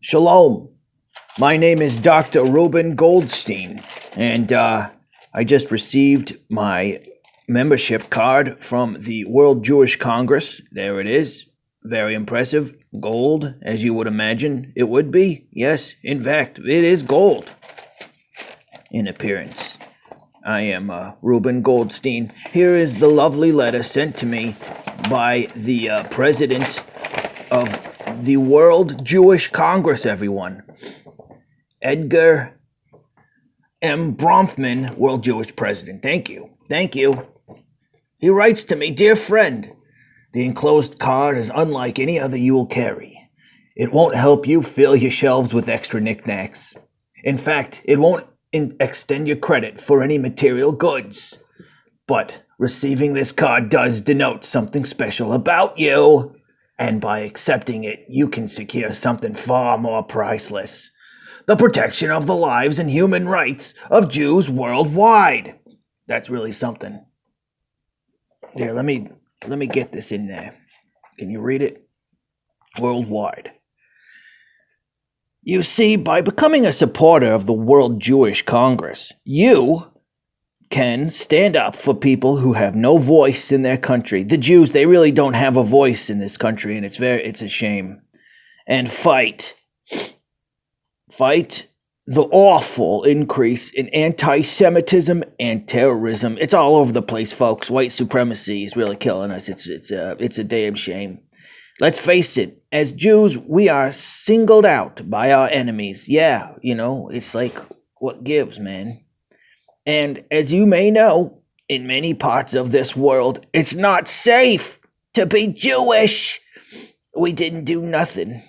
Shalom. My name is Dr. Rubin Goldstien, and I just received my membership card from the World Jewish Congress. There it is. Very impressive. Gold, as you would imagine it would be. Yes, in fact, it is gold in appearance. I am Rubin Goldstien. Here is the lovely letter sent to me by the president of the World Jewish Congress, everyone. Edgar M. Bronfman, World Jewish President. Thank you. Thank you. He writes to me, "Dear friend, the enclosed card is unlike any other you will carry. It won't help you fill your shelves with extra knickknacks. In fact, it won't extend your credit for any material goods. But receiving this card does denote something special about you. And by accepting it, you can secure something far more priceless. The protection of the lives and human rights of Jews worldwide." That's really something. Here, let me get this in there. Can you read it? Worldwide. You see, by becoming a supporter of the World Jewish Congress, you can stand up for people who have no voice in their country. The Jews, they really don't have a voice in this country, and it's a shame. And fight the awful increase in anti-Semitism and terrorism. It's all over the place, folks. White supremacy is really killing us. It's a damn shame. Let's face it, as Jews, we are singled out by our enemies. Yeah, it's like what gives, man. And as you may know, in many parts of this world, it's not safe to be Jewish. We didn't do nothing.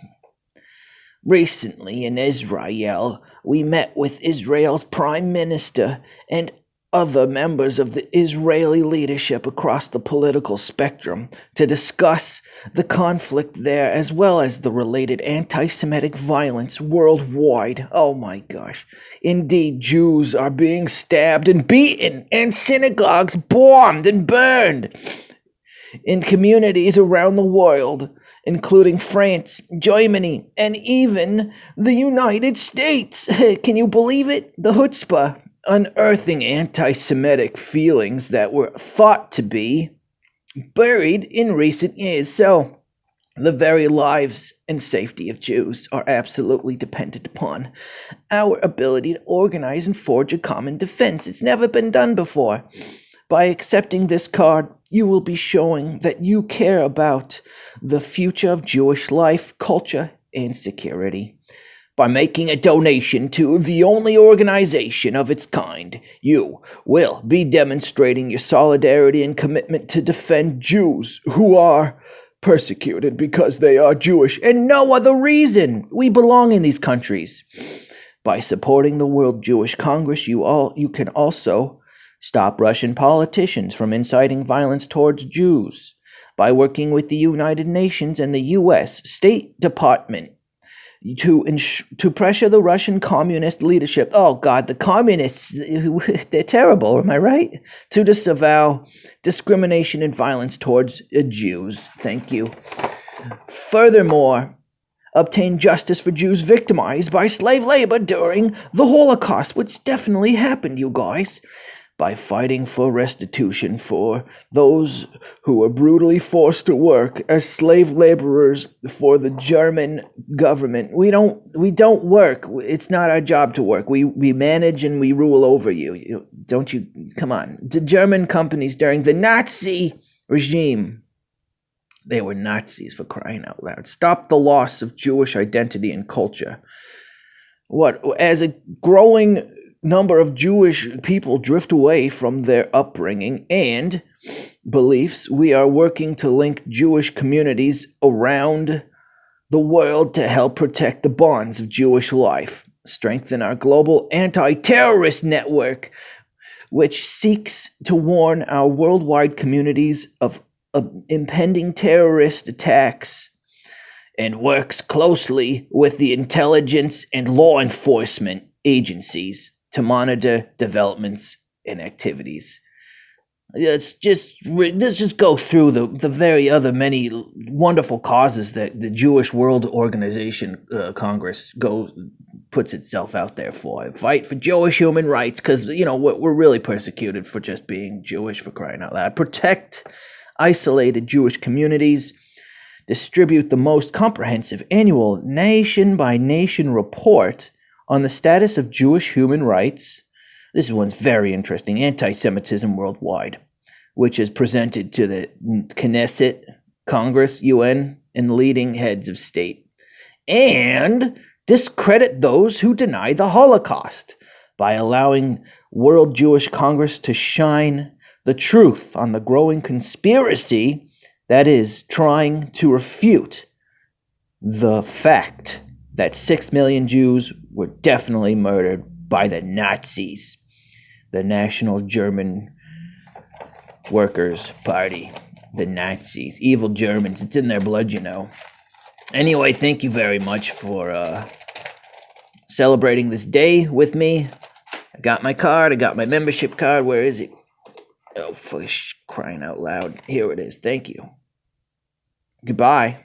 Recently in Israel, we met with Israel's prime minister and other members of the Israeli leadership across the political spectrum to discuss the conflict there as well as the related anti-Semitic violence worldwide. Oh my gosh. Indeed, Jews are being stabbed and beaten and synagogues bombed and burned in communities around the world, including France, Germany, and even the United States. Can you believe it? The chutzpah. Unearthing anti-Semitic feelings that were thought to be buried in recent years. So, the very lives and safety of Jews are absolutely dependent upon our ability to organize and forge a common defense. It's never been done before. By accepting this card, you will be showing that you care about the future of Jewish life, culture, and security. By making a donation to the only organization of its kind, you will be demonstrating your solidarity and commitment to defend Jews who are persecuted because they are Jewish and no other reason. We belong in these countries. By supporting the World Jewish Congress, you can also stop Russian politicians from inciting violence towards Jews. By working with the United Nations and the U.S. State Department to pressure the Russian communist leadership. Oh God, the communists, they're terrible, am I right? To disavow discrimination and violence towards Jews. Thank you. Furthermore, obtain justice for Jews victimized by slave labor during the Holocaust, which definitely happened, you guys. By fighting for restitution for those who were brutally forced to work as slave laborers for the German government. We don't work. It's not our job to work. We manage and we rule over you. Don't you? Come on. The German companies during the Nazi regime, they were Nazis, for crying out loud. Stop the loss of Jewish identity and culture. As a growing number of Jewish people drift away from their upbringing and beliefs, we are working to link Jewish communities around the world to help protect the bonds of Jewish life, strengthen our global anti-terrorist network, which seeks to warn our worldwide communities of impending terrorist attacks, and works closely with the intelligence and law enforcement agencies to monitor developments and activities. let's just go through the very other many wonderful causes that the Jewish World Organization Congress puts itself out there for. Fight for Jewish human rights, because we're really persecuted for just being Jewish, for crying out loud. Protect isolated Jewish communities. Distribute the most comprehensive annual nation-by-nation report on the status of Jewish human rights. This one's very interesting. Anti-Semitism worldwide, which is presented to the Knesset, Congress, UN, and leading heads of state. And discredit those who deny the Holocaust by allowing World Jewish Congress to shine the truth on the growing conspiracy that is trying to refute the fact that 6 million Jews were definitely murdered by the Nazis, the National German Workers' Party, the Nazis, evil Germans. It's in their blood, Anyway, thank you very much for celebrating this day with me. I got my card. I got my membership card. Where is it? Oh, for crying out loud. Here it is. Thank you. Goodbye.